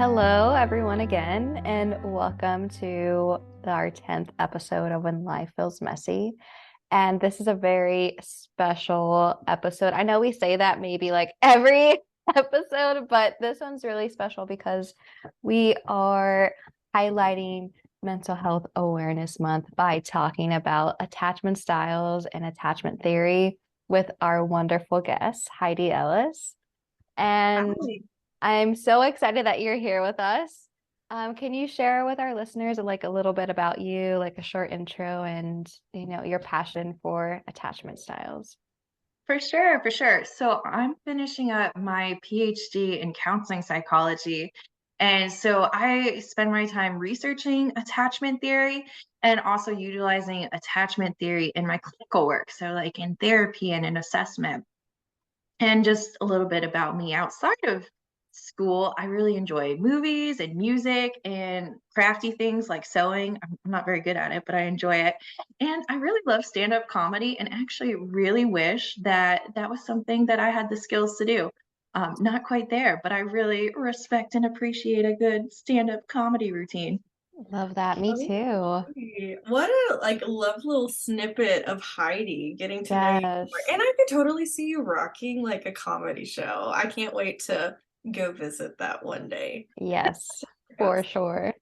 Hello, everyone, again, and welcome to our 10th episode of When Life Feels Messy. And this is a very special episode. I know we say that maybe like every episode, but this one's really special because we are highlighting Mental Health Awareness Month by talking about attachment styles and attachment theory with our wonderful guest, Heidi Ellis. And Hi. I'm so excited that you're here with us. Can you share with our listeners like a little bit about you, like a short intro and, your passion for attachment styles? For sure, for sure. So I'm finishing up my PhD in counseling psychology. And so I spend my time researching attachment theory and also utilizing attachment theory in my clinical work. So, like in therapy and in assessment. And just a little bit about me outside of school, I really enjoy movies and music and crafty things like sewing. I'm not very good at it, but I enjoy it. And I really love stand-up comedy and actually really wish that that was something that I had the skills to do. Not quite there, but I really respect and appreciate a good stand-up comedy routine. Love that. Me too. Okay. What a lovely little snippet of Heidi getting to know you more. Yes. And I could totally see you rocking like a comedy show. I can't wait to go visit that one day. Yes, for sure.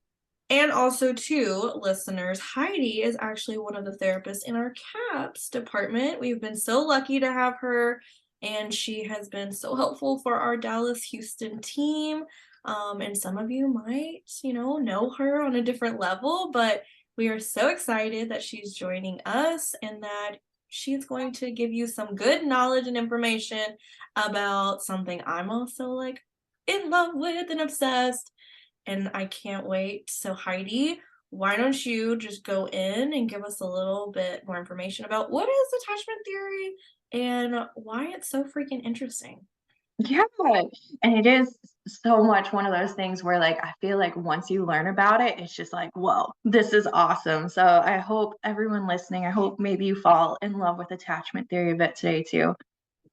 And also, too, listeners, Heidi is actually one of the therapists in our CAPS department. We've been so lucky to have her, and she has been so helpful for our Dallas Houston team. And some of you might, know her on a different level, but we are so excited that she's joining us and that she's going to give you some good knowledge and information about something I'm also like in love with and obsessed. And I can't wait. So Heidi, why don't you just go in and give us a little bit more information about what is attachment theory and why it's so freaking interesting? Yeah, and it is so much one of those things where like I feel like once you learn about it, it's just like, whoa, this is awesome. So I hope everyone listening, I hope maybe you fall in love with attachment theory a bit today too.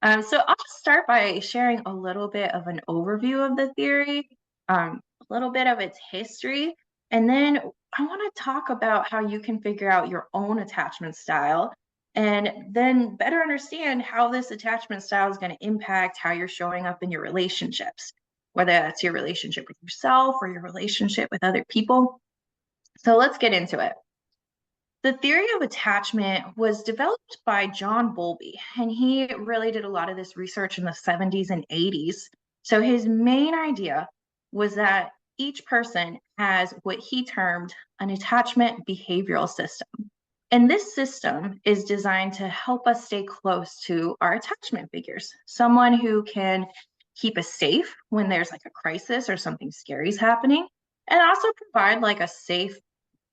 So I'll just start by sharing a little bit of an overview of the theory, a little bit of its history, and then I want to talk about how you can figure out your own attachment style and then better understand how this attachment style is going to impact how you're showing up in your relationships, whether that's your relationship with yourself or your relationship with other people. So let's get into it. The theory of attachment was developed by John Bowlby, and he really did a lot of this research in the 70s and 80s. So his main idea was that each person has what he termed an attachment behavioral system. And this system is designed to help us stay close to our attachment figures, someone who can keep us safe when there's like a crisis or something scary is happening, and also provide like a safe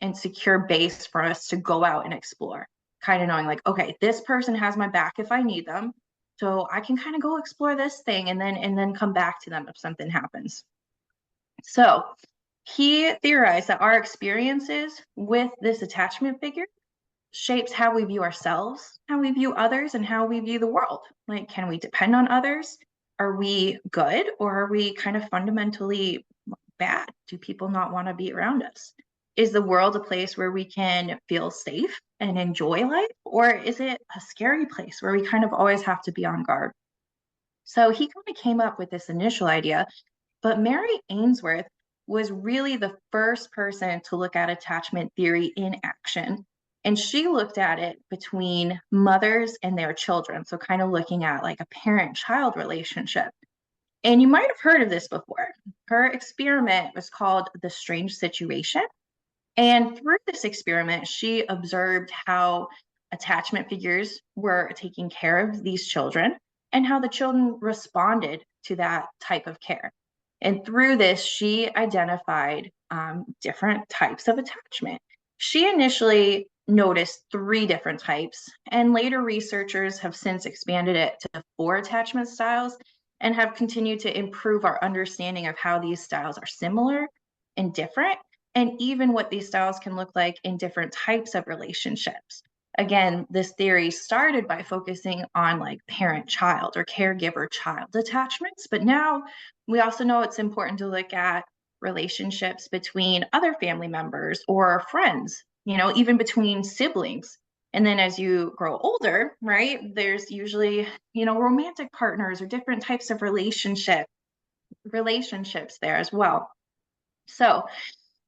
and secure base for us to go out and explore. Kind of knowing like, okay, this person has my back if I need them. So I can kind of go explore this thing and then come back to them if something happens. So he theorized that our experiences with this attachment figure shapes how we view ourselves, how we view others, and how we view the world. Like, can we depend on others? Are we good or are we kind of fundamentally bad? Do people not want to be around us? Is the world a place where we can feel safe and enjoy life? Or is it a scary place where we kind of always have to be on guard? So he kind of came up with this initial idea, but Mary Ainsworth was really the first person to look at attachment theory in action. And she looked at it between mothers and their children. So, kind of looking at like a parent child relationship. And you might have heard of this before. Her experiment was called the strange situation. And through this experiment, she observed how attachment figures were taking care of these children and how the children responded to that type of care. And through this, she identified different types of attachment. She initially noticed 3 different types, and later researchers have since expanded it to 4 attachment styles and have continued to improve our understanding of how these styles are similar and different, and even what these styles can look like in different types of relationships. Again, this theory started by focusing on like parent child or caregiver child attachments, but now we also know it's important to look at relationships between other family members or friends, even between siblings. And then as you grow older, right, there's usually, romantic partners or different types of relationships there as well. So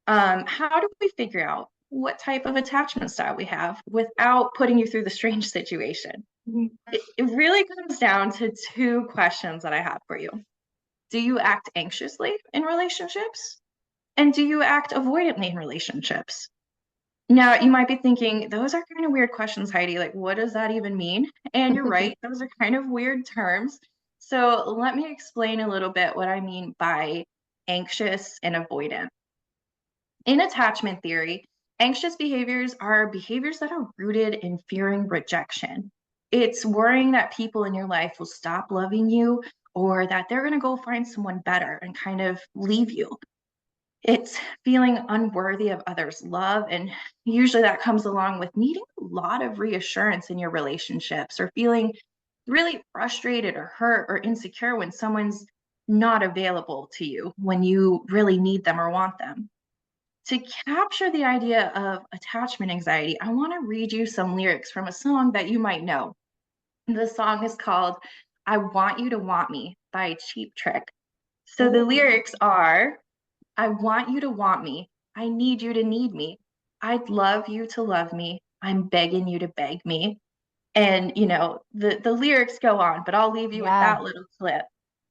how do we figure out what type of attachment style we have without putting you through the strange situation? It really comes down to two questions that I have for you. Do you act anxiously in relationships? And do you act avoidantly in relationships? Now, you might be thinking, those are kind of weird questions, Heidi. Like, what does that even mean? And you're right, those are kind of weird terms. So let me explain a little bit what I mean by anxious and avoidant. In attachment theory, anxious behaviors are behaviors that are rooted in fearing rejection. It's worrying that people in your life will stop loving you or that they're going to go find someone better and kind of leave you. It's feeling unworthy of others' love. And usually that comes along with needing a lot of reassurance in your relationships or feeling really frustrated or hurt or insecure when someone's not available to you when you really need them or want them. To capture the idea of attachment anxiety, I want to read you some lyrics from a song that you might know. The song is called I Want You to Want Me by Cheap Trick. So the lyrics are, I want you to want me. I need you to need me. I'd love you to love me. I'm begging you to beg me. And, the lyrics go on, but I'll leave you with that little clip.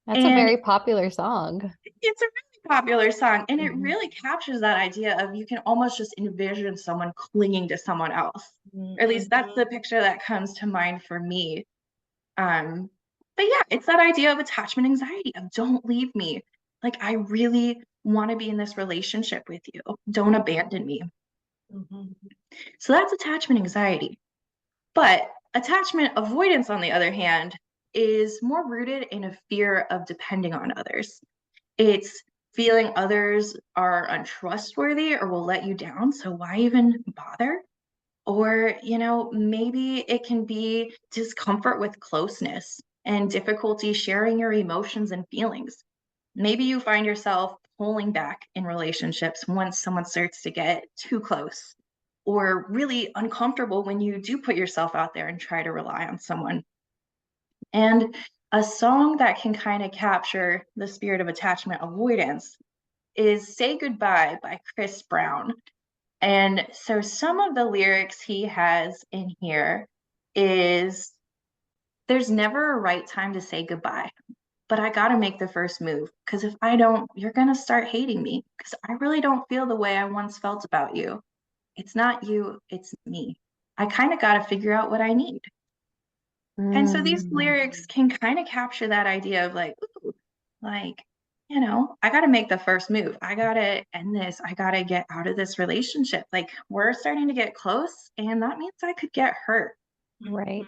That's a very popular song. It's a really popular song, and it really captures that idea of you can almost just envision someone clinging to someone else. Or at least that's the picture that comes to mind for me. But yeah, it's that idea of attachment anxiety of don't leave me. Like, I really want to be in this relationship with you. Don't abandon me. So that's attachment anxiety. But attachment avoidance, on the other hand, is more rooted in a fear of depending on others. It's feeling others are untrustworthy or will let you down. So why even bother? Or, maybe it can be discomfort with closeness and difficulty sharing your emotions and feelings. Maybe you find yourself pulling back in relationships once someone starts to get too close, or really uncomfortable when you do put yourself out there and try to rely on someone. And a song that can kind of capture the spirit of attachment avoidance is Say Goodbye by Chris Brown. And so some of the lyrics he has in here is, there's never a right time to say goodbye, but I got to make the first move, because if I don't, you're going to start hating me, because I really don't feel the way I once felt about you. It's not you, it's me. I kind of got to figure out what I need. And so these lyrics can kind of capture that idea of like, ooh, like, I got to make the first move. I got to end this. I got to get out of this relationship. Like, we're starting to get close, and that means I could get hurt. Right.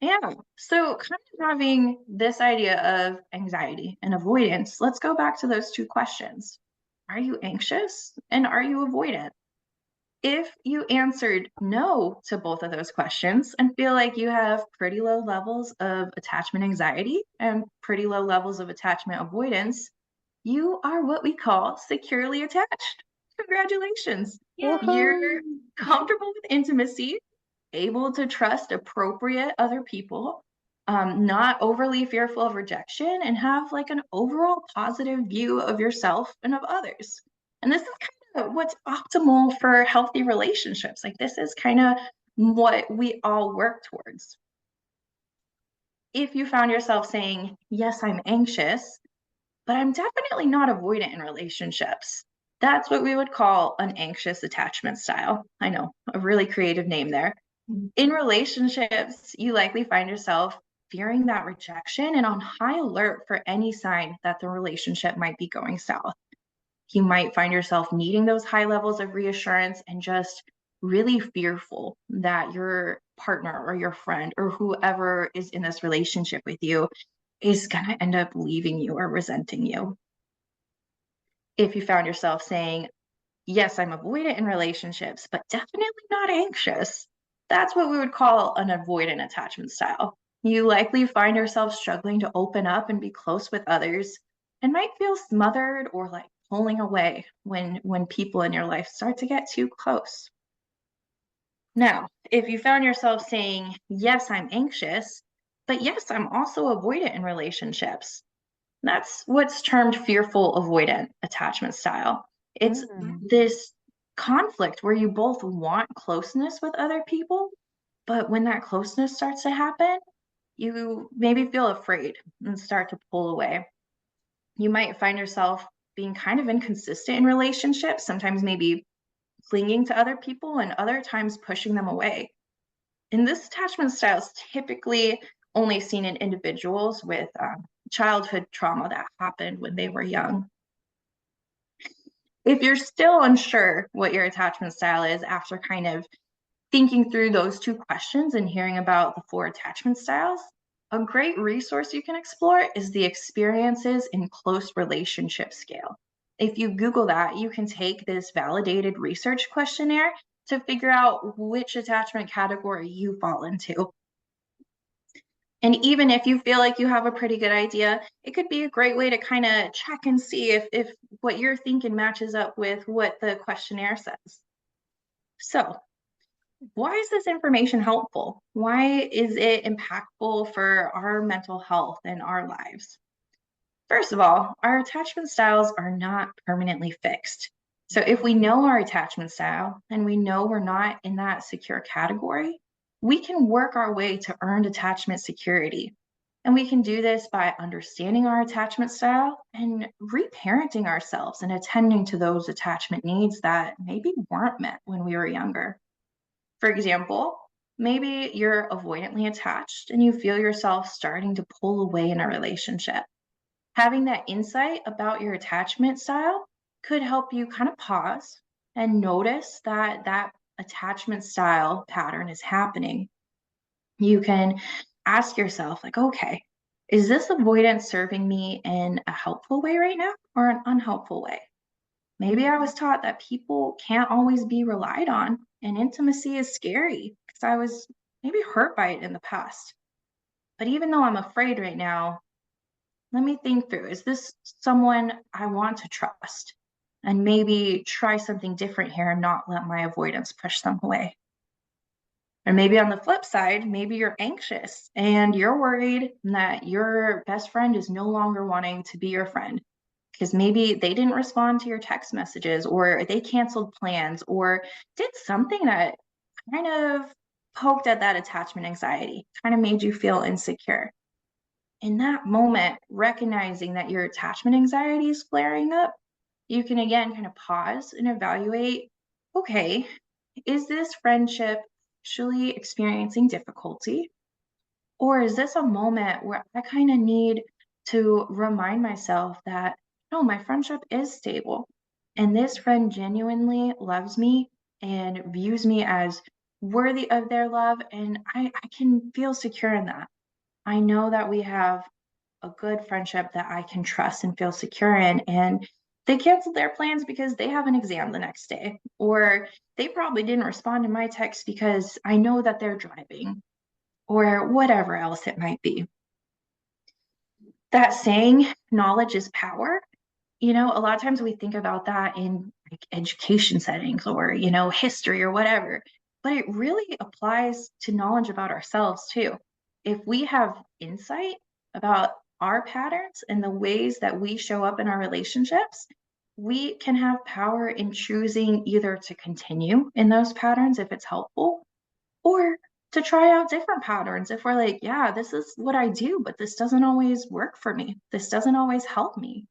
Yeah. So kind of having this idea of anxiety and avoidance, let's go back to those two questions. Are you anxious and are you avoidant? If you answered no to both of those questions and feel like you have pretty low levels of attachment anxiety and pretty low levels of attachment avoidance, you are what we call securely attached. Congratulations. You're comfortable with intimacy, able to trust appropriate other people, not overly fearful of rejection, and have like an overall positive view of yourself and of others. And this is kind of what's optimal for healthy relationships. Like, this is kind of what we all work towards. If you found yourself saying, yes, I'm anxious, but I'm definitely not avoidant in relationships, that's what we would call an anxious attachment style. I know, a really creative name there. In relationships, you likely find yourself fearing that rejection and on high alert for any sign that the relationship might be going south. You might find yourself needing those high levels of reassurance and just really fearful that your partner or your friend or whoever is in this relationship with you is going to end up leaving you or resenting you. If you found yourself saying, yes, I'm avoidant in relationships, but definitely not anxious, that's what we would call an avoidant attachment style. You likely find yourself struggling to open up and be close with others and might feel smothered or like pulling away when people in your life start to get too close. Now, if you found yourself saying, yes, I'm anxious, but yes, I'm also avoidant in relationships, that's what's termed fearful avoidant attachment style. It's this conflict where you both want closeness with other people, but when that closeness starts to happen, you maybe feel afraid and start to pull away. You might find yourself being kind of inconsistent in relationships, sometimes maybe clinging to other people and other times pushing them away. And this attachment style is typically only seen in individuals with childhood trauma that happened when they were young. If you're still unsure what your attachment style is after kind of thinking through those two questions and hearing about the 4 attachment styles, a great resource you can explore is the Experiences in Close Relationship Scale. If you Google that, you can take this validated research questionnaire to figure out which attachment category you fall into. And even if you feel like you have a pretty good idea, it could be a great way to kind of check and see if what you're thinking matches up with what the questionnaire says. So, why is this information helpful? Why is it impactful for our mental health and our lives? First of all, our attachment styles are not permanently fixed. So if we know our attachment style and we know we're not in that secure category, we can work our way to earned attachment security. And we can do this by understanding our attachment style and reparenting ourselves and attending to those attachment needs that maybe weren't met when we were younger. For example, maybe you're avoidantly attached and you feel yourself starting to pull away in a relationship. Having that insight about your attachment style could help you kind of pause and notice that that attachment style pattern is happening. You can ask yourself, like, okay, is this avoidance serving me in a helpful way right now or an unhelpful way? Maybe I was taught that people can't always be relied on and intimacy is scary because I was maybe hurt by it in the past. But even though I'm afraid right now, let me think through, is this someone I want to trust? And maybe try something different here and not let my avoidance push them away. Or maybe on the flip side, maybe you're anxious and you're worried that your best friend is no longer wanting to be your friend because maybe they didn't respond to your text messages or they canceled plans or did something that kind of poked at that attachment anxiety, kind of made you feel insecure. In that moment, recognizing that your attachment anxiety is flaring up, you can again kind of pause and evaluate, okay, is this friendship actually experiencing difficulty? Or is this a moment where I kind of need to remind myself that, no, my friendship is stable and this friend genuinely loves me and views me as worthy of their love, and I can feel secure in that. I know that we have a good friendship that I can trust and feel secure in. And they canceled their plans because they have an exam the next day, or they probably didn't respond to my text because I know that they're driving, or whatever else it might be. That saying, knowledge is power, a lot of times we think about that in like education settings or, history or whatever, but it really applies to knowledge about ourselves too. If we have insight about our patterns and the ways that we show up in our relationships, we can have power in choosing either to continue in those patterns if it's helpful, or to try out different patterns if we're like, yeah, this is what I do, but this doesn't always work for me. This doesn't always help me.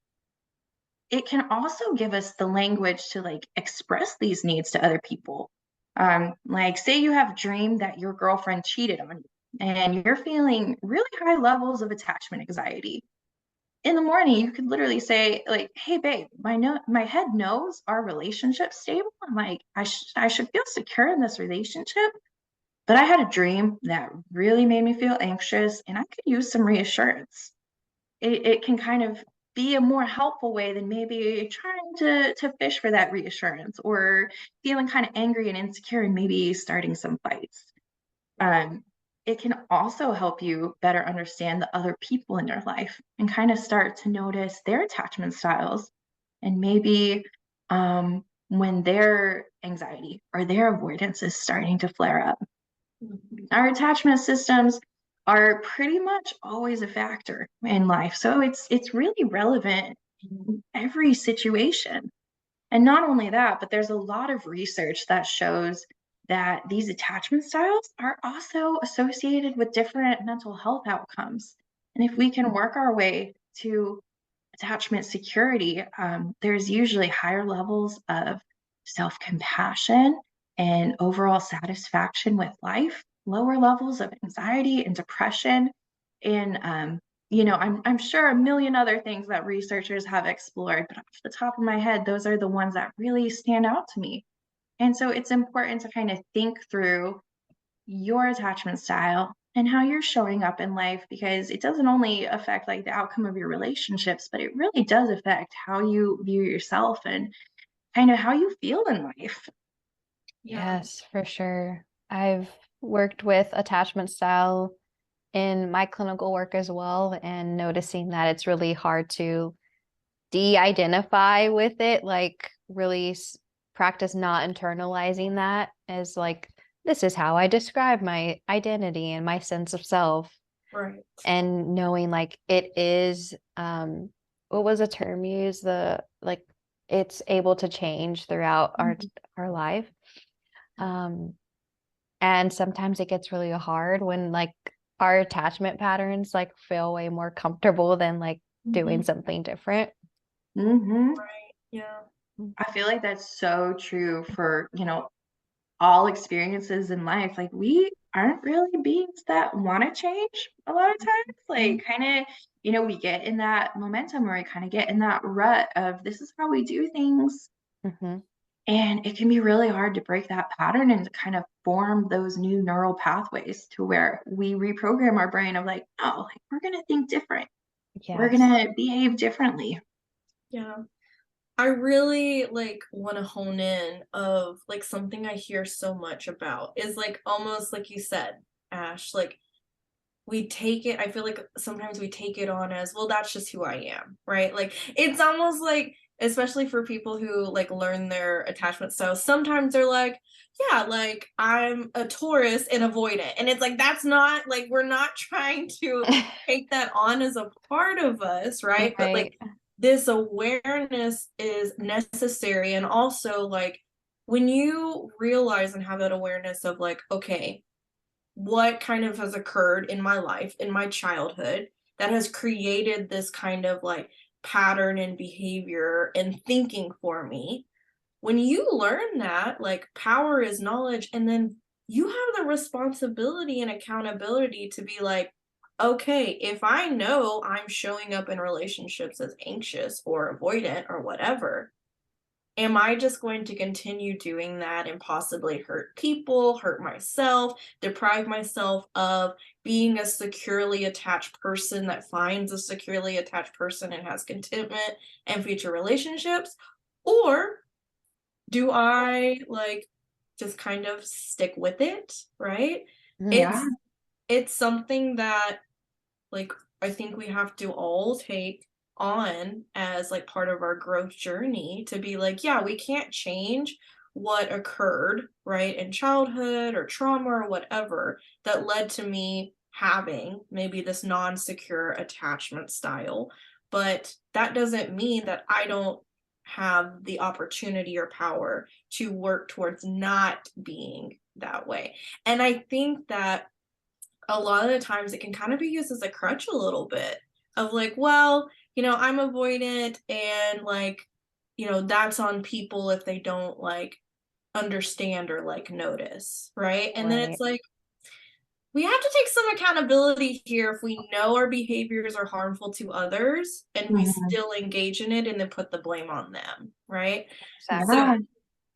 It can also give us the language to like express these needs to other people. Like say you have dreamed that your girlfriend cheated on you and you're feeling really high levels of attachment anxiety. In the morning, you could literally say like, hey babe, my head knows our relationship's stable. I'm like, I should feel secure in this relationship, but I had a dream that really made me feel anxious and I could use some reassurance. It can kind of be a more helpful way than maybe trying to fish for that reassurance or feeling kind of angry and insecure and maybe starting some fights. it can also help you better understand the other people in your life and kind of start to notice their attachment styles and maybe when their anxiety or their avoidance is starting to flare up. Our attachment systems are pretty much always a factor in life. So it's really relevant in every situation. And not only that, but there's a lot of research that shows that these attachment styles are also associated with different mental health outcomes. And if we can work our way to attachment security, there's usually higher levels of self-compassion and overall satisfaction with life, lower levels of anxiety and depression, and I'm sure a million other things that researchers have explored, but off the top of my head, those are the ones that really stand out to me. And so it's important to kind of think through your attachment style and how you're showing up in life, because it doesn't only affect like the outcome of your relationships, but it really does affect how you view yourself and kind of how you feel in life. Yes, for sure. I've worked with attachment style in my clinical work as well, and noticing that it's really hard to de-identify with it, like really practice not internalizing that as like, this is how I describe my identity and my sense of self. Right. And knowing like it is, what was a term used? Like it's able to change throughout our life. And sometimes it gets really hard when like our attachment patterns like feel way more comfortable than like doing something different. Right. Yeah. I feel like that's so true for, all experiences in life. Like we aren't really beings that want to change a lot of times. Like kind of, we get in that momentum, or we kind of get in that rut of this is how we do things. And it can be really hard to break that pattern and to kind of form those new neural pathways to where we reprogram our brain of like, oh, like we're going to think different. We're going to behave differently. Yeah. I really like want to hone in of like something I hear so much about is like almost like you said, Ash, like we take it, I feel like sometimes we take it on as, well, that's just who I am, right? Like it's almost like, especially for people who like learn their attachment styles, sometimes they're like, yeah, like I'm a Taurus and avoidant. And it's like, that's not like, we're not trying to take that on as a part of us, right? But like this awareness is necessary. And also like when you realize and have that awareness of like, okay, what kind of has occurred in my life, in my childhood, that has created this kind of like pattern and behavior and thinking for me. When you learn that, like power is knowledge, and then you have the responsibility and accountability to be like, okay, if I know I'm showing up in relationships as anxious or avoidant or whatever, am I just going to continue doing that and possibly hurt people, hurt myself, deprive myself of being a securely attached person that finds a securely attached person and has contentment and future relationships? Or do I like just kind of stick with it, right? Yeah. It's something that like I think we have to all take on as like part of our growth journey to be like, yeah, we can't change what occurred, right, in childhood or trauma or whatever that led to me having maybe this non-secure attachment style. But that doesn't mean that I don't have the opportunity or power to work towards not being that way. And I think that a lot of the times it can kind of be used as a crutch a little bit of like, well, I'm avoidant and like, that's on people if they don't like understand or like notice, right? And then it's like, we have to take some accountability here if we know our behaviors are harmful to others and we still engage in it and then put the blame on them, right? So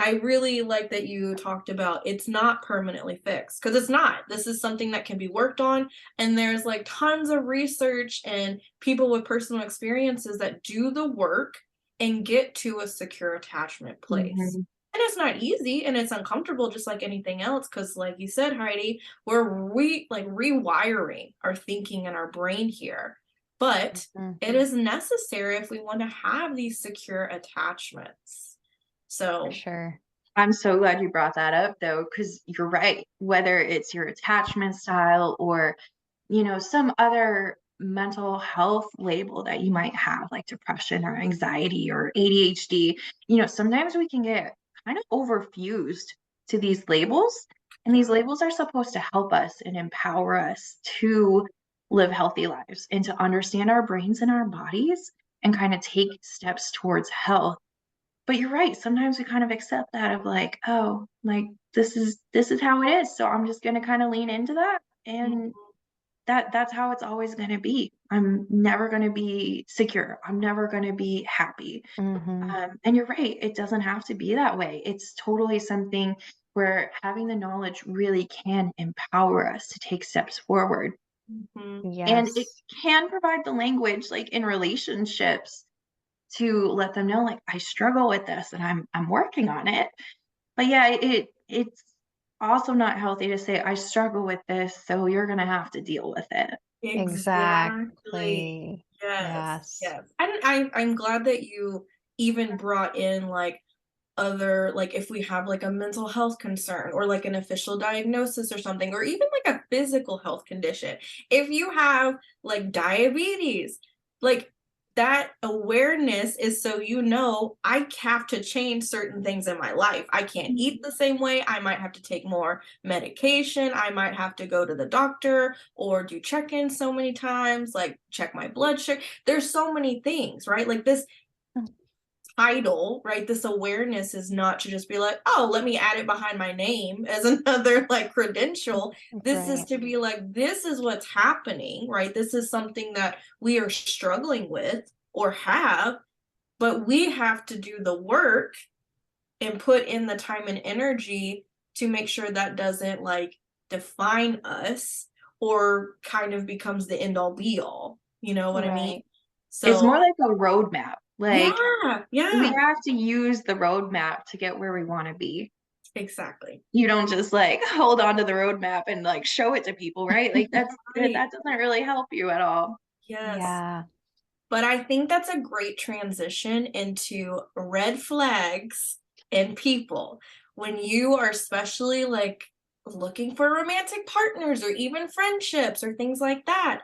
I really like that you talked about it's not permanently fixed, because it's not. This is something that can be worked on, and there's like tons of research and people with personal experiences that do the work and get to a secure attachment place. And it's not easy and it's uncomfortable just like anything else. Cause like you said, Heidi, we're rewiring our thinking and our brain here. But it is necessary if we want to have these secure attachments. So For sure. I'm so glad you brought that up though, because you're right. Whether it's your attachment style or, some other mental health label that you might have, like depression or anxiety or ADHD, sometimes we can get kind of overfused to these labels. And these labels are supposed to help us and empower us to live healthy lives and to understand our brains and our bodies and kind of take steps towards health. But you're right. Sometimes we kind of accept that of like, oh, like this is how it is. So I'm just gonna kind of lean into that. And that's how it's always gonna be. I'm never gonna be secure. I'm never gonna be happy. And you're right, it doesn't have to be that way. It's totally something where having the knowledge really can empower us to take steps forward. And it Yes. can provide the language like in relationships to let them know like I struggle with this and I'm working on it. But yeah, it's also not healthy to say I struggle with this, so you're gonna have to deal with it. exactly. Exactly. Yes. Yes. Yes. And I'm glad that you even brought in like other, like if we have like a mental health concern or like an official diagnosis or something, or even like a physical health condition. If you have like diabetes, like that awareness is so I have to change certain things in my life. I can't eat the same way. I might have to take more medication. I might have to go to the doctor or do check-ins so many times, like check my blood sugar. There's so many things, right? Like this title, right? This awareness is not to just be like, oh, let me add it behind my name as another like credential. This is Right. to be like, this is what's happening, right? This is something that we are struggling with or have, but we have to do the work and put in the time and energy to make sure that doesn't like define us or kind of becomes the end all be all. You know what I mean? Right. It's So more like a roadmap. Like we yeah, have to use the roadmap to get where we want to be. exactly. You don't just like hold on to the roadmap and like show it to people, right? Like that Right. doesn't really help you at all. Yes. Yeah. But I think that's a great transition into red flags in people. When you are especially like looking for romantic partners or even friendships or things like that,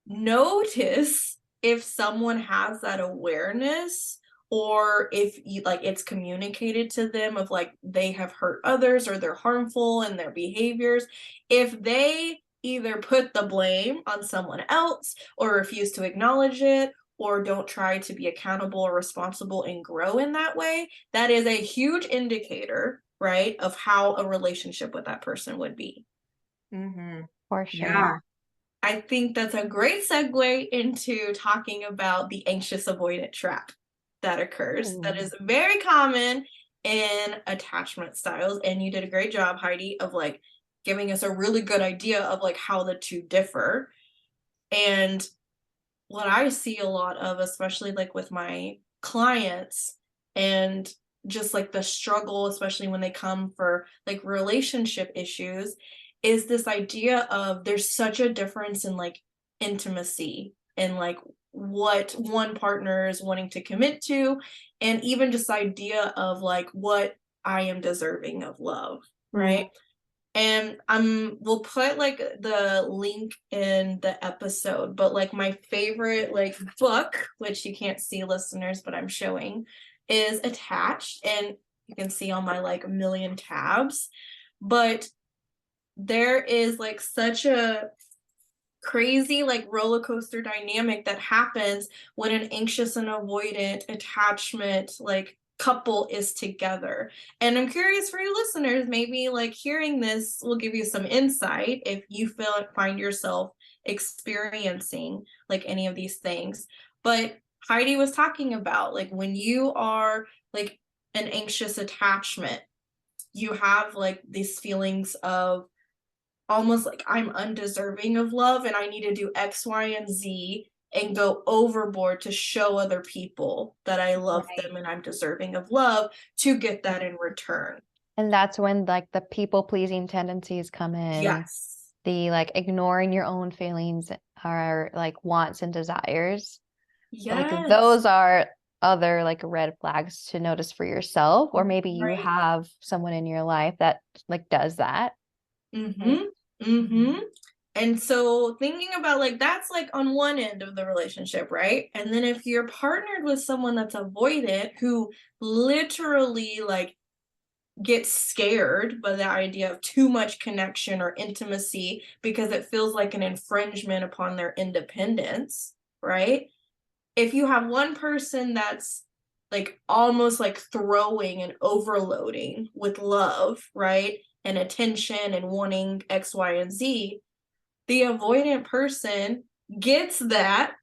notice if someone has that awareness or if you like it's communicated to them of like they have hurt others or they're harmful in their behaviors. If they either put the blame on someone else or refuse to acknowledge it or don't try to be accountable or responsible and grow in that way, that is a huge indicator, right, of how a relationship with that person would be. For sure. Yeah. I think that's a great segue into talking about the anxious avoidant trap that occurs. That is very common in attachment styles. And you did a great job, Heidi, of like giving us a really good idea of like how the two differ. And what I see a lot of, especially like with my clients and just like the struggle, especially when they come for like relationship issues, is this idea of there's such a difference in like intimacy and like what one partner is wanting to commit to, and even just the idea of like what I am deserving of love, right? And we'll put like the link in the episode, but like my favorite like book, which you can't see, listeners, but I'm showing, is Attached, and you can see on my like million tabs. But there is like such a crazy like roller coaster dynamic that happens when an anxious and avoidant attachment like couple is together. And I'm curious for you listeners, maybe like hearing this will give you some insight if you find yourself experiencing like any of these things. But Heidi was talking about like when you are like an anxious attachment, you have like these feelings of almost like I'm undeserving of love and I need to do X, Y, and Z and go overboard to show other people that I love Right. them and I'm deserving of love to get that in return. And that's when like the people pleasing tendencies come in. Yes. The like ignoring your own feelings or like wants and desires. Like Yes. those are other like red flags to notice for yourself, or maybe you Right. have someone in your life that like does that. And so thinking about like that's like on one end of the relationship, right? And then if you're partnered with someone that's avoidant who literally like gets scared by the idea of too much connection or intimacy because it feels like an infringement upon their independence, right? If you have one person that's like almost like throwing and overloading with love, right? And attention and wanting X, Y, and Z, the avoidant person gets that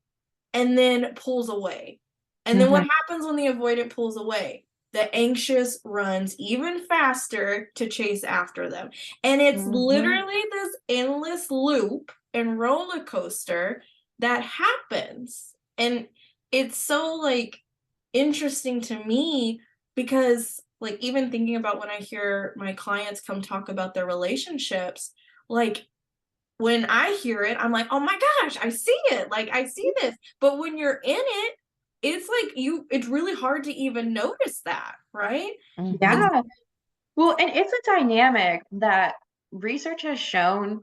and then pulls away. And then what happens when the avoidant pulls away? The anxious runs even faster to chase after them. And it's literally this endless loop and roller coaster that happens. And it's so like interesting to me because like even thinking about when I hear my clients come talk about their relationships, like when I hear it, I'm like, oh my gosh, I see it. Like I see this. But when you're in it, it's like it's really hard to even notice that, right? Yeah. Well, and it's a dynamic that research has shown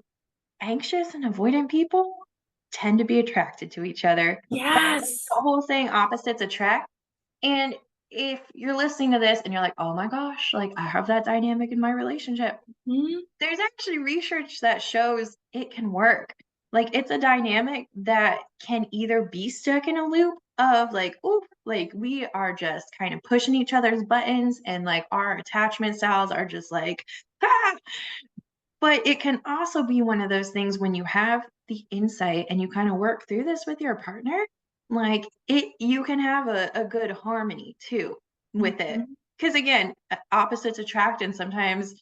anxious and avoidant people tend to be attracted to each other. Yes. The whole saying opposites attract. And if you're listening to this and you're like, oh my gosh, like I have that dynamic in my relationship, there's actually research that shows it can work. Like it's a dynamic that can either be stuck in a loop of like, oh, like we are just kind of pushing each other's buttons and like our attachment styles are just like, ah! But it can also be one of those things when you have the insight and you kind of work through this with your partner, like you can have a good harmony too with it. Because again, opposites attract, and sometimes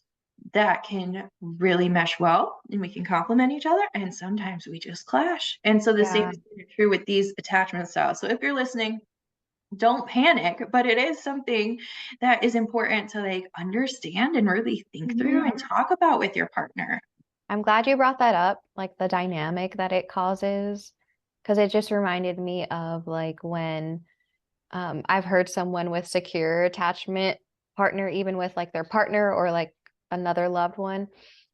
that can really mesh well and we can complement each other, and sometimes we just clash. And so the same is true with these attachment styles. So if you're listening, don't panic, but it is something that is important to like understand and really think through and talk about with your partner. I'm glad you brought that up, like the dynamic that it causes, because it just reminded me of like when I've heard someone with secure attachment partner, even with like their partner or like another loved one,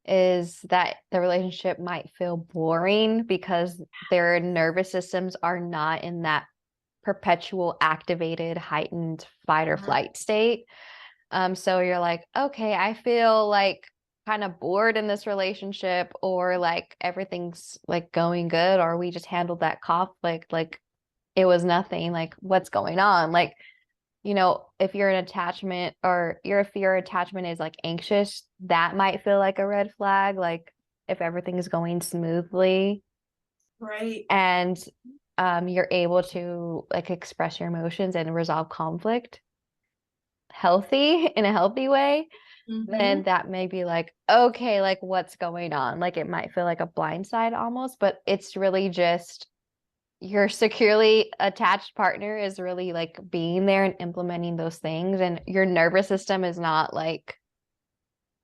is that the relationship might feel boring because their nervous systems are not in that perpetual activated, heightened fight or flight state. So you're like, okay, I feel like kind of bored in this relationship, or like everything's like going good, or we just handled that conflict like it was nothing. Like, what's going on? Like, if you're an attachment or if your attachment is like anxious, that might feel like a red flag. Like if everything is going smoothly. Right. And you're able to like express your emotions and resolve conflict in a healthy way, then that may be like, okay, like what's going on? Like it might feel like a blind side almost, but it's really just your securely attached partner is really like being there and implementing those things, and your nervous system is not like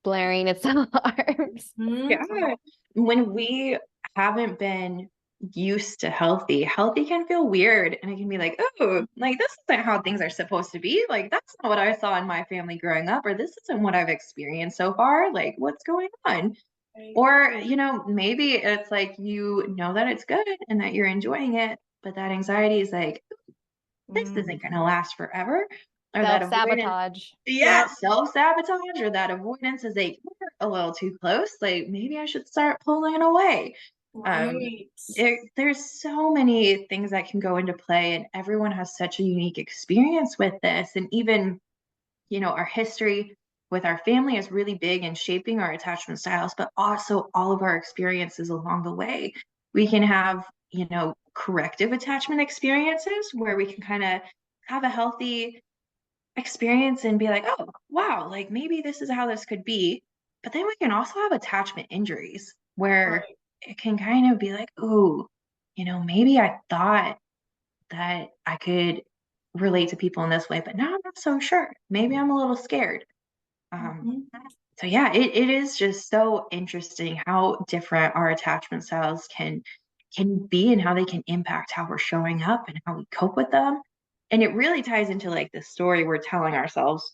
blaring its alarms. Yeah. When we haven't been used to healthy can feel weird, and it can be like, oh, like this isn't how things are supposed to be. Like that's not what I saw in my family growing up, or this isn't what I've experienced so far. Like what's going on? Right. Or, maybe it's like you know that it's good and that you're enjoying it, but that anxiety is like, this isn't going to last forever. Or that avoidance, Self-sabotage. self-sabotage, or that avoidance is like, we're a little too close. Like maybe I should start pulling away. Right. There's so many things that can go into play, and everyone has such a unique experience with this. And even, our history with our family is really big in shaping our attachment styles, but also all of our experiences along the way. We can have, corrective attachment experiences where we can kind of have a healthy experience and be like, oh, wow, like maybe this is how this could be. But then we can also have attachment injuries where Right. it can kind of be like, ooh, maybe I thought that I could relate to people in this way, but now I'm not so sure. Maybe I'm a little scared. Um, so yeah, it is just so interesting how different our attachment styles can be and how they can impact how we're showing up and how we cope with them. And it really ties into like the story we're telling ourselves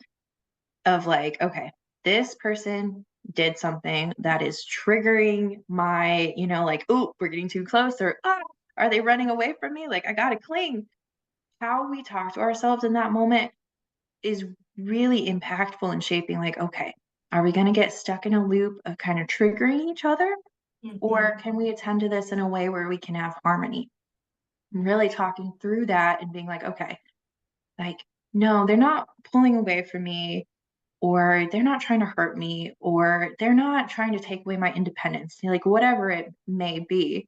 of like, okay, this person did something that is triggering my, like, oh, we're getting too close, or are they running away from me? Like, I gotta cling. How we talk to ourselves in that moment is really impactful in shaping, like, okay, are we going to get stuck in a loop of kind of triggering each other? Or can we attend to this in a way where we can have harmony? And really talking through that and being like, okay, like, no, they're not pulling away from me, or they're not trying to hurt me, or they're not trying to take away my independence, like whatever it may be.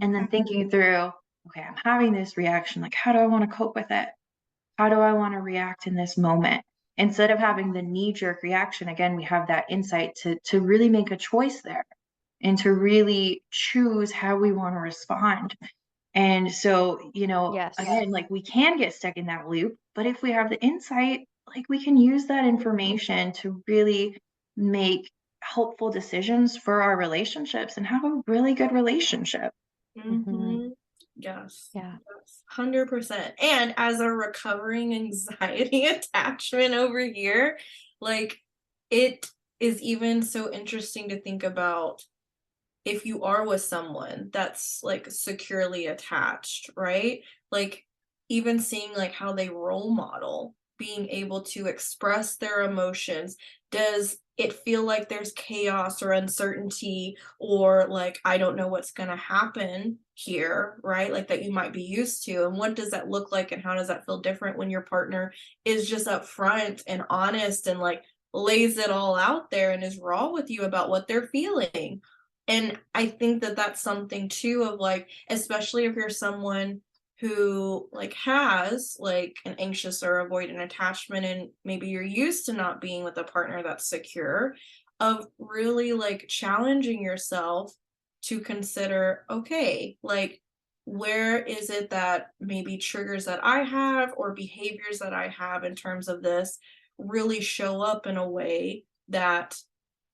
And then thinking through, okay, I'm having this reaction. Like, how do I want to cope with it? How do I want to react in this moment? Instead of having the knee-jerk reaction, again, we have that insight to really make a choice there and to really choose how we want to respond. And so, Yes. again, like we can get stuck in that loop, but if we have the insight, like we can use that information to really make helpful decisions for our relationships and have a really good relationship. Mhm. Yes. Yeah. Yes. 100%. And as a recovering anxiety attachment over here, like it is even so interesting to think about if you are with someone that's like securely attached, right? Like even seeing like how they role model being able to express their emotions. Does it feel like there's chaos or uncertainty or like I don't know what's going to happen here, right? Like that you might be used to. And what does that look like and how does that feel different when your partner is just upfront and honest and like lays it all out there and is raw with you about what they're feeling? And I think that that's something too of like, especially if you're someone who like has like an anxious or avoidant attachment and maybe you're used to not being with a partner that's secure, of really like challenging yourself to consider, okay, like where is it that maybe triggers that I have or behaviors that I have in terms of this really show up in a way that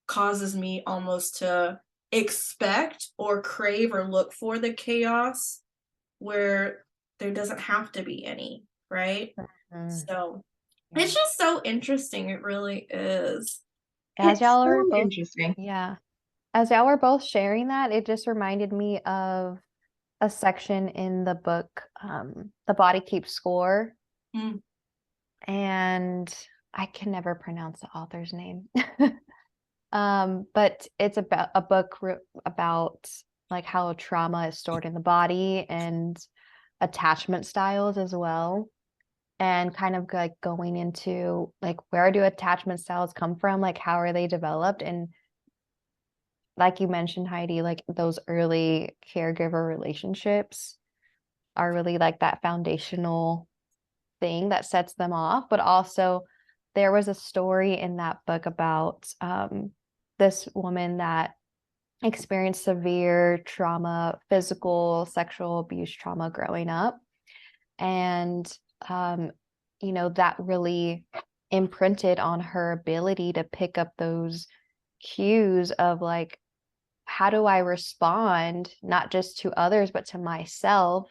causes me almost to expect or crave or look for the chaos where there doesn't have to be any, right? Mm. So Yeah. it's just so interesting. It really is. As It's y'all are so both, interesting. yeah. As y'all were both sharing that, it just reminded me of a section in the book, The Body Keeps Score. Mm. And I can never pronounce the author's name. But it's about a book about like how trauma is stored in the body and attachment styles as well. And kind of like going into like where do attachment styles come from? Like how are they developed? And like you mentioned, Heidi, like those early caregiver relationships are really like that foundational thing that sets them off. But also, there was a story in that book about this woman that experienced severe trauma, physical, sexual abuse trauma growing up. And, that really imprinted on her ability to pick up those cues of like, how do I respond, not just to others, but to myself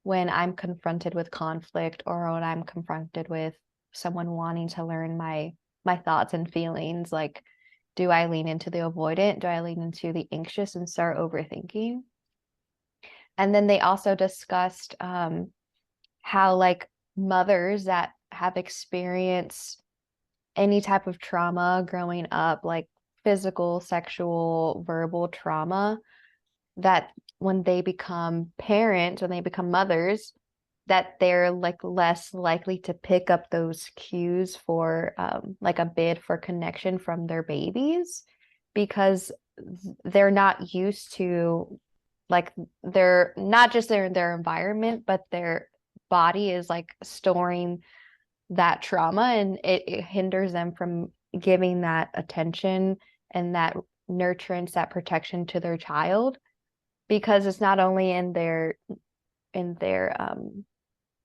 when I'm confronted with conflict or when I'm confronted with someone wanting to learn my thoughts and feelings? Like, do I lean into the avoidant? Do I lean into the anxious and start overthinking? And then they also discussed how like mothers that have experienced any type of trauma growing up, like physical, sexual, verbal trauma, that when they become parents, when they become mothers, that they're like less likely to pick up those cues for like a bid for connection from their babies because they're not used to like they're not just their environment, but their body is like storing that trauma and it hinders them from giving that attention and that nurturance, that protection to their child. because it's not only in their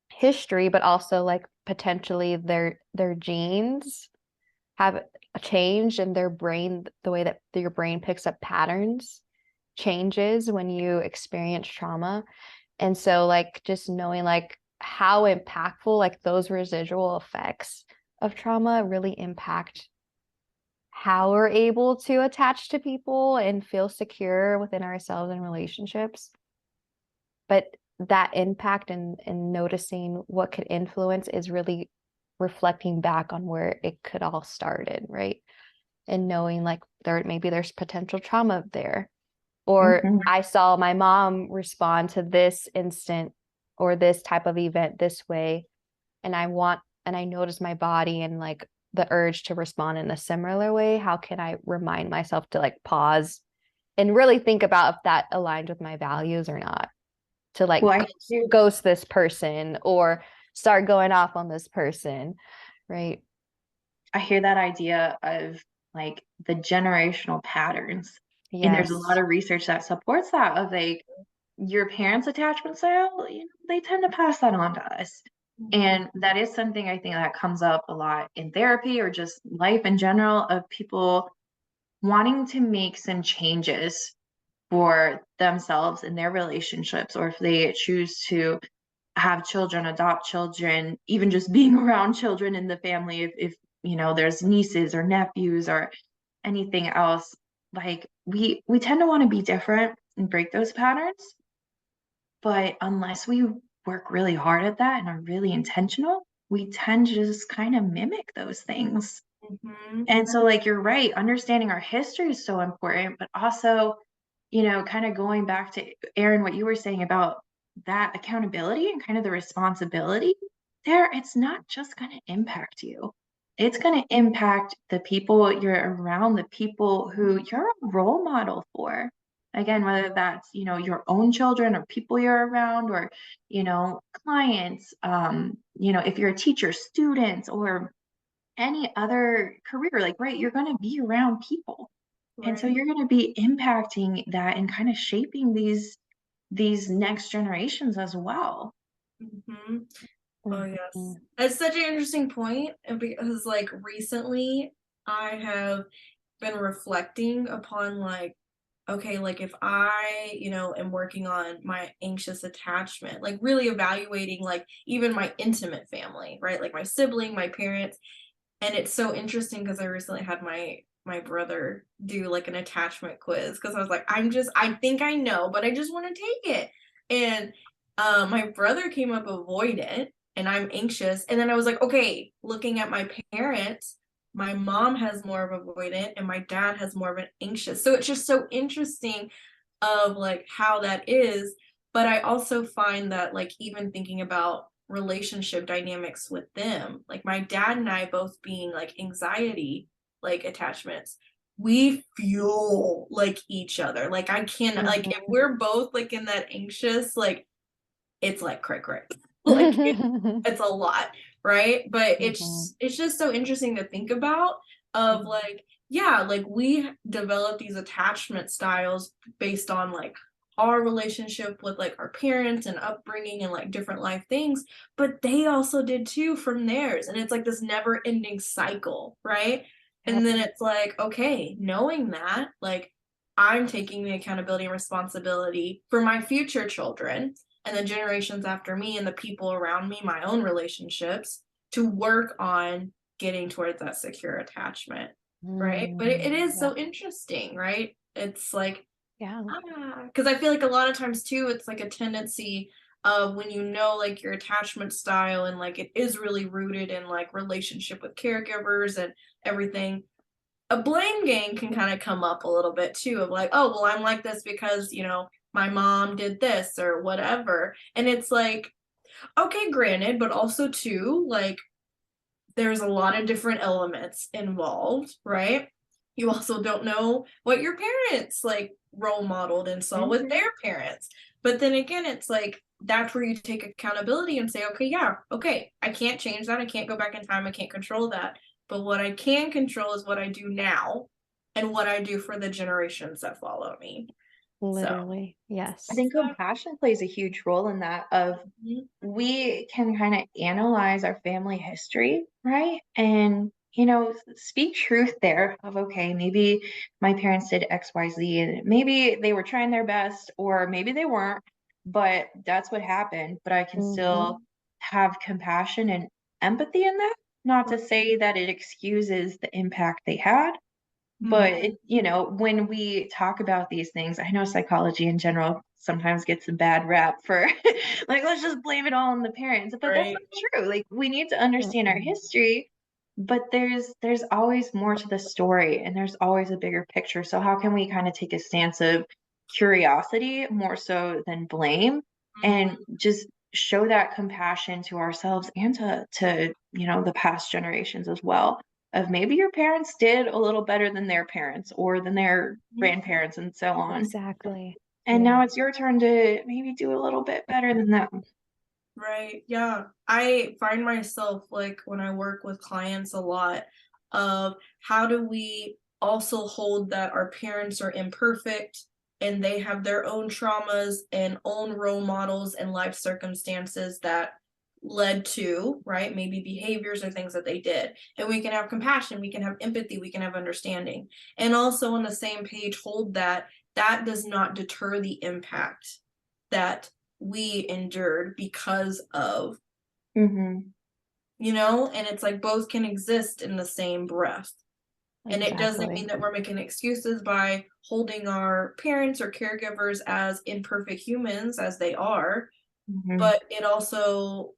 history, but also like potentially their genes have changed, and their brain, the way that your brain picks up patterns changes when you experience trauma. And so like just knowing like how impactful like those residual effects of trauma really impact how we're able to attach to people and feel secure within ourselves and relationships. But that impact and noticing what could influence is really reflecting back on where it could all started, right? And knowing like there's potential trauma there. Or Mhm. I saw my mom respond to this instant or this type of event this way, and I notice my body and like the urge to respond in a similar way. How can I remind myself to like pause and really think about if that aligns with my values or not? To like Well, ghost this person or start going off on this person, right? I hear that idea of like the generational patterns. And there's a lot Yes. of research that supports that of like your parents' attachment style, they tend to pass that on to us. And that is something I think that comes up a lot in therapy or just life in general of people wanting to make some changes for themselves in their relationships, or if they choose to have children, adopt children, even just being around children in the family, if there's nieces or nephews or anything else, like we tend to want to be different and break those patterns. But unless we work really hard at that and are really intentional, we tend to just kind of mimic those things. Mm-hmm. And so, like, you're right, understanding our history is so important, but also, kind of going back to Erin, what you were saying about that accountability and kind of the responsibility there, it's not just going to impact you. It's going to impact the people you're around, the people who you're a role model for. Again, whether that's, your own children or people you're around or, clients, if you're a teacher, students, or any other career, like, right, you're going to be around people. And so Right. you're going to be impacting that and kind of shaping these next generations as well. Mm-hmm. Oh, Mhm. yes. That's such an interesting point, and because like recently I have been reflecting upon like, okay, like if I, am working on my anxious attachment, like really evaluating like even my intimate family, right? Like my sibling, my parents. And it's so interesting because I recently had my brother do like an attachment quiz because I was like, I think I know, but I just want to take it. And my brother came up avoidant and I'm anxious. And then I was like, okay, looking at my parents, my mom has more of avoidant and my dad has more of an anxious. So it's just so interesting of like how that is. But I also find that like even thinking about relationship dynamics with them, like my dad and I both being like anxiety like attachments, we fuel like each other. Like I can like if we're both like in that anxious, like it's like cray like it's a lot, right? But it's just so interesting to think about of like, yeah, like we develop these attachment styles based on like our relationship with like our parents and upbringing and like different life things, but they also did too from theirs. And it's like this never ending cycle, right? And then it's like, okay, knowing that, like I'm taking the accountability and responsibility for my future children and the generations after me and the people around me, my own relationships, to work on getting towards that secure attachment, right? But it is so interesting, right? It's like, Yeah. because I feel like a lot of times too, it's like a tendency of when you know like your attachment style and like it is really rooted in like relationship with caregivers and everything, a blame game can kind of come up a little bit too of like, oh, well, I'm like this because, my mom did this or whatever. And it's like, okay, granted, but also too, like, there's a lot of different elements involved, right? You also don't know what your parents like role modeled and saw with their parents. But then again, it's like, that's where you take accountability and say, okay, yeah, okay, I can't change that. I can't go back in time. I can't control that. But what I can control is what I do now and what I do for the generations that follow me. Literally. Yes. I think compassion plays a huge role in that of we can kind of analyze our family history, right? And, speak truth there of, okay, maybe my parents did XYZ and maybe they were trying their best or maybe they weren't, but that's what happened. But I can still have compassion and empathy in that. Not to say that it excuses the impact they had, but when we talk about these things, I know psychology in general sometimes gets a bad rap for like, let's just blame it all on the parents. But that's Right. not true. Like, we need to understand our history, but there's always more to the story and there's always a bigger picture. So how can we kind of take a stance of curiosity more so than blame and just show that compassion to ourselves and to the past generations as well, of maybe your parents did a little better than their parents or than their grandparents and so on. Exactly. And now it's your turn to maybe do a little bit better than them. Right. Yeah. I find myself like when I work with clients a lot of how do we also hold that our parents are imperfect and they have their own traumas and own role models and life circumstances that led to, right? Maybe behaviors or things that they did. And we can have compassion, we can have empathy, we can have understanding. And also on the same page, hold that does not deter the impact that we endured because of, and it's like both can exist in the same breath. And it doesn't mean that we're making excuses by holding our parents or caregivers as imperfect humans as they are, but it also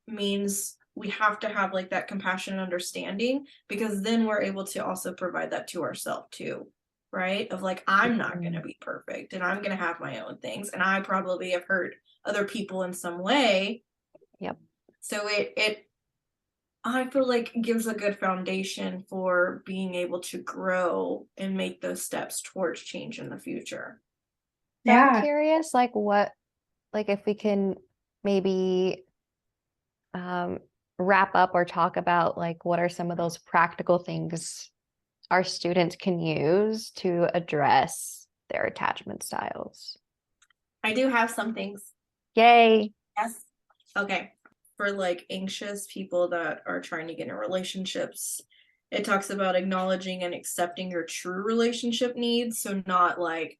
means we have to have like that compassion and understanding, because then we're able to also provide that to ourselves too, right? Of like, I'm not going to be perfect and I'm going to have my own things and I probably have hurt other people in some way. Yep. So it I feel like gives a good foundation for being able to grow and make those steps towards change in the future. So I'm curious, like if we can maybe wrap up or talk about like what are some of those practical things our students can use to address their attachment styles. I do have some things. Yay. Yes. Okay. For like anxious people that are trying to get in relationships, it talks about acknowledging and accepting your true relationship needs. So not like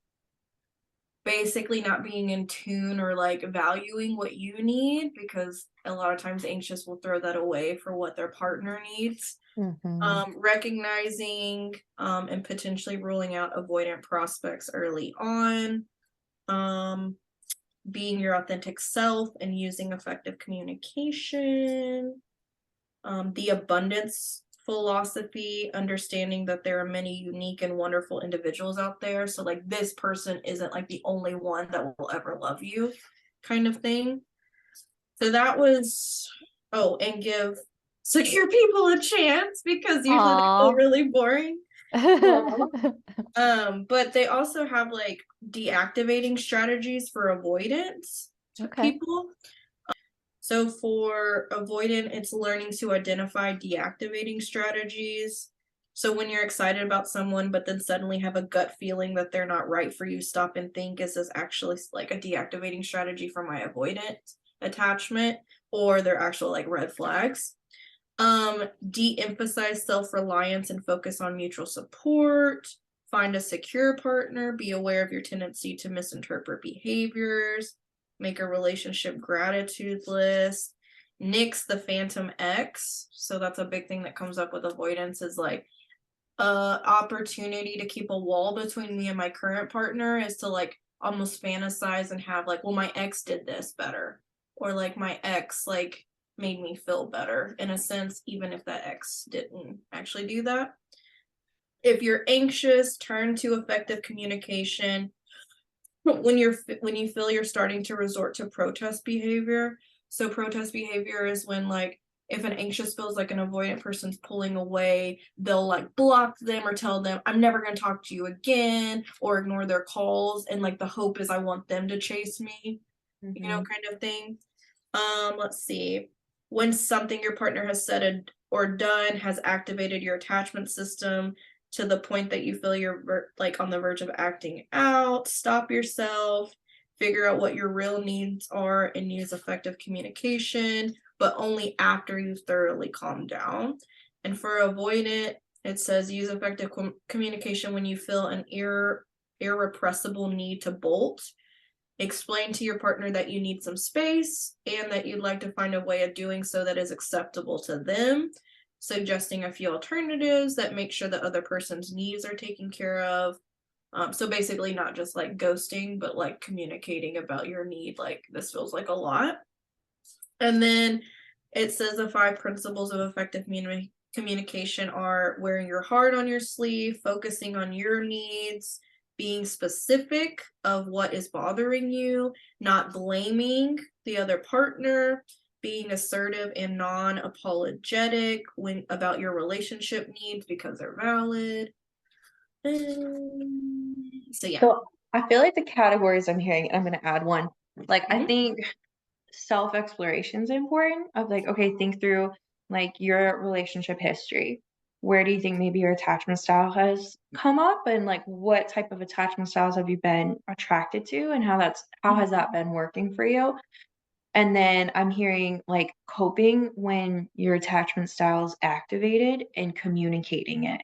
basically not being in tune or like valuing what you need, because a lot of times anxious will throw that away for what their partner needs. Recognizing and potentially ruling out avoidant prospects early on. Being your authentic self and using effective communication. The abundance philosophy, understanding that there are many unique and wonderful individuals out there. So like this person isn't like the only one that will ever love you, kind of thing. So that was, and give secure people a chance, because usually they feel really boring. But they also have like deactivating strategies for avoidance people. So for avoidant, it's learning to identify deactivating strategies. So when you're excited about someone, but then suddenly have a gut feeling that they're not right for you, stop and think, is this actually like a deactivating strategy for my avoidant attachment, or they're actual like red flags? De-emphasize self-reliance and focus on mutual support. Find a secure partner. Be aware of your tendency to misinterpret behaviors. Make a relationship gratitude list. Nix the phantom X. So that's a big thing that comes up with avoidance, is like opportunity to keep a wall between me and my current partner is to like almost fantasize and have like, well, my ex did this better, or like my ex like made me feel better, in a sense, even if that ex didn't actually do that. If you're anxious, turn to effective communication. When you feel you're starting to resort to protest behavior. So protest behavior is when like if an anxious feels like an avoidant person's pulling away, they'll like block them or tell them, I'm never going to talk to you again, or ignore their calls. And like the hope is I want them to chase me, kind of thing. Let's see. When something your partner has said or done has activated your attachment system, to the point that you feel you're like on the verge of acting out. Stop yourself, figure out what your real needs are, and use effective communication, but only after you thoroughly calm down. And for avoidant, it says use effective communication when you feel an irrepressible need to bolt. Explain to your partner that you need some space and that you'd like to find a way of doing so that is acceptable to them, suggesting a few alternatives that make sure the other person's needs are taken care of. So basically not just like ghosting, but like communicating about your need, like this feels like a lot. And then it says the 5 principles of effective communication are wearing your heart on your sleeve, focusing on your needs, being specific of what is bothering you, not blaming the other partner, being assertive and non-apologetic about your relationship needs because they're valid. So yeah. So I feel like the categories I'm hearing, and I'm going to add one. Like, I think self-exploration is important of like, okay, think through like your relationship history. Where do you think maybe your attachment style has come up, and like what type of attachment styles have you been attracted to, and how has that been working for you? And then I'm hearing like coping when your attachment style is activated and communicating it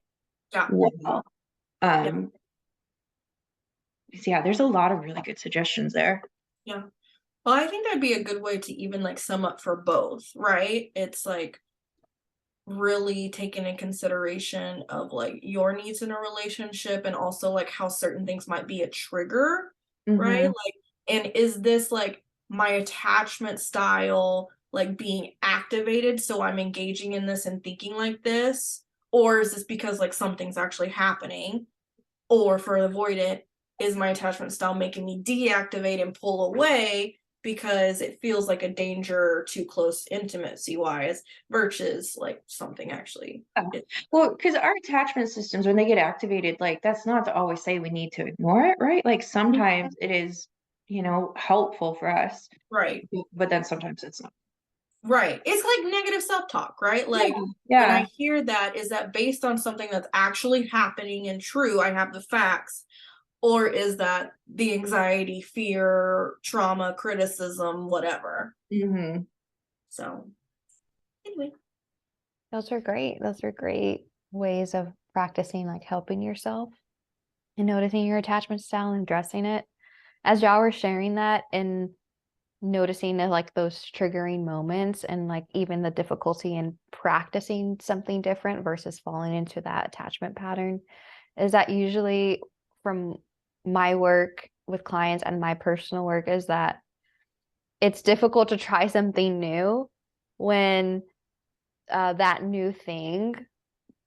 Yeah. well. So yeah, there's a lot of really good suggestions there. Yeah. Well, I think that'd be a good way to even like sum up for both, right? It's like really taking in consideration of like your needs in a relationship, and also like how certain things might be a trigger, right? Like, and is this like my attachment style like being activated, so I'm engaging in this and thinking like this, or is this because like something's actually happening? Or for avoidant, is my attachment style making me deactivate and pull away because it feels like a danger too close intimacy wise, versus like something actually. Well, because our attachment systems, when they get activated, like that's not to always say we need to ignore it, right? Like sometimes it is, helpful for us. Right. But then sometimes it's not. Right. It's like negative self-talk, right? Like Yeah. when I hear that, is that based on something that's actually happening and true, I have the facts, or is that the anxiety, fear, trauma, criticism, whatever? So anyway. Those are great. Those are great ways of practicing like helping yourself and noticing your attachment style and addressing it. As y'all were sharing that and noticing like those triggering moments and like even the difficulty in practicing something different versus falling into that attachment pattern, is that usually from my work with clients and my personal work is that it's difficult to try something new when that new thing,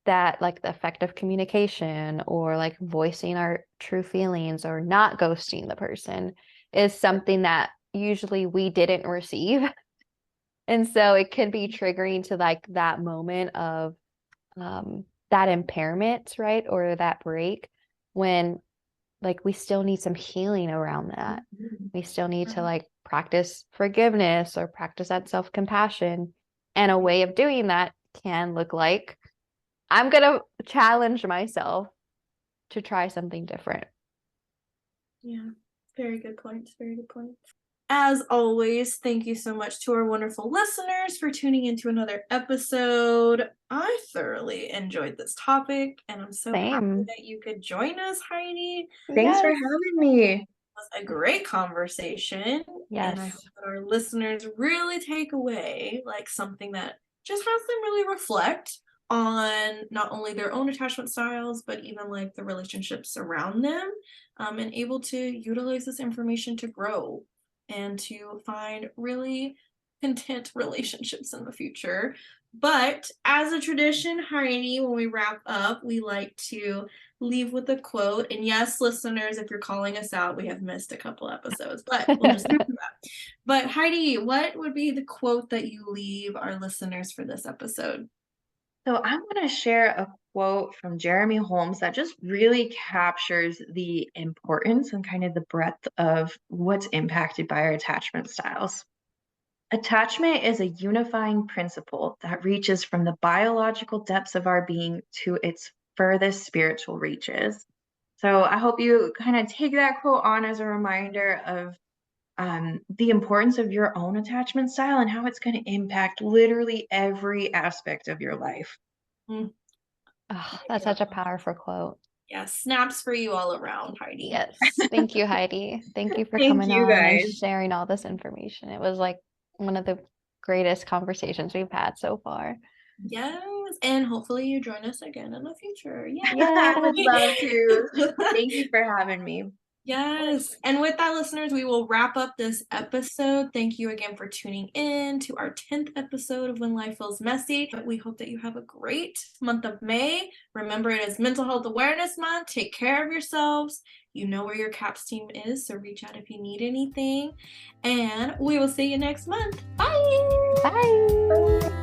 that like the effective communication or like voicing our true feelings or not ghosting the person, is something that usually we didn't receive. And so it can be triggering to like that moment of that impairment, right? Or that break, when like we still need some healing around that. We still need to like practice forgiveness or practice that self-compassion. And a way of doing that can look like, I'm going to challenge myself to try something different. Yeah, very good points. Very good points. As always, thank you so much to our wonderful listeners for tuning into another episode. I thoroughly enjoyed this topic, and I'm so happy that you could join us, Heidi. Thanks for having me. It was a great conversation. Yes. And I hope that our listeners really take away like something that just has them really reflect on not only their own attachment styles, but even like the relationships around them, and able to utilize this information to grow and to find really content relationships in the future. But as a tradition, Heidi, when we wrap up, we like to leave with a quote. And yes, listeners, if you're calling us out, we have missed a couple episodes, but we'll just do that. But Heidi, what would be the quote that you leave our listeners for this episode? So I'm going to share a quote from Jeremy Holmes that just really captures the importance and kind of the breadth of what's impacted by our attachment styles. Attachment is a unifying principle that reaches from the biological depths of our being to its furthest spiritual reaches. So I hope you kind of take that quote on as a reminder of the importance of your own attachment style and how it's going to impact literally every aspect of your life. Oh, that's such a powerful quote. Yes, snaps for you all around, Heidi. Yes. Thank you, Heidi. Thank you for Thank coming you, on guys. and sharing all this information. It was like one of the greatest conversations we've had so far. Yes, and hopefully you join us again in the future. I would love to. Thank you for having me. Yes. And with that, listeners, we will wrap up this episode. Thank you again for tuning in to our 10th episode of When Life Feels Messy. We hope that you have a great month of May. Remember, it is Mental Health Awareness Month. Take care of yourselves. You know where your CAPS team is, so reach out if you need anything. And we will see you next month. Bye. Bye.